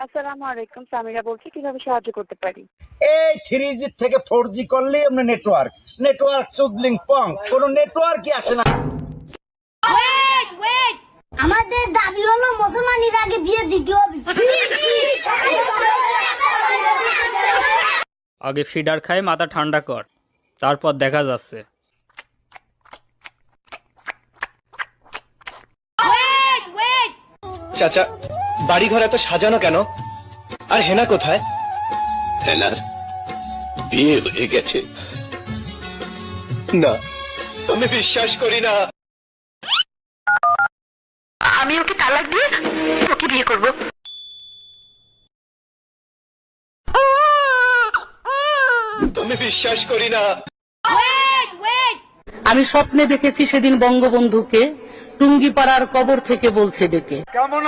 আসসালামু আলাইকুম, সামিরা বলছি, কিভাবে সাহায্য করতে পারি? এই 3G থেকে 4G করলেই আপনার নেটওয়ার্ক সুদলিং পং কোনো নেটওয়ার্কই আসে না। আমাদের দাবি হলো মুসলমানের আগে বিয়ে দিতে হবে। আগে ফিডার খাই, মাথা ঠান্ডা কর, তারপর দেখা যাচ্ছে। চাচা, বাড়ি ঘর এত সাজানো কেন? আর হেনা কোথায়? হেনার বিয়ে হয়ে গেছে। না, আমি বিশ্বাস করি না। আমি ওকে তালাক দিয়ে ওকে বিয়ে করব। আমি বিশ্বাস করি না। আমি স্বপ্নে দেখেছি সেদিন বঙ্গবন্ধুকে টুঙ্গিপাড়ার কবর থেকে বলছে ডেকে, কেমন